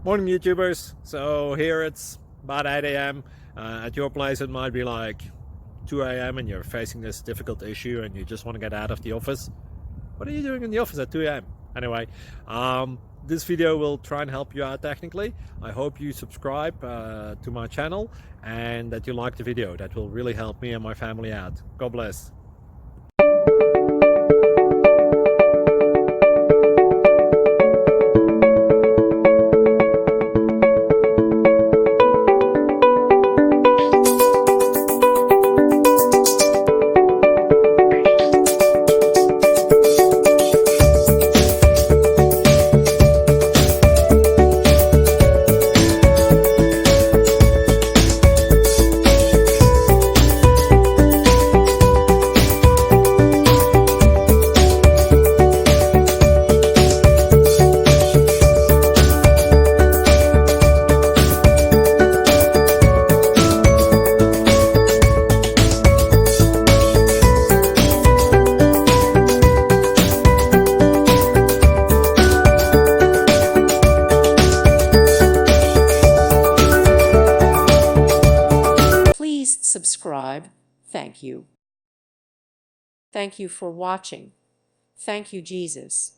Morning YouTubers. So here it's about 8 a.m. At your place it might be like 2 a.m. and you're facing this difficult issue and you just want to get out of the office. What are you doing in the office at 2 a.m.? Anyway, this video will try and help you out technically. I hope you subscribe to my channel and that you like the video. That will really help me and my family out. God bless. Please subscribe. Thank you. Thank you for watching. Thank you, Jesus.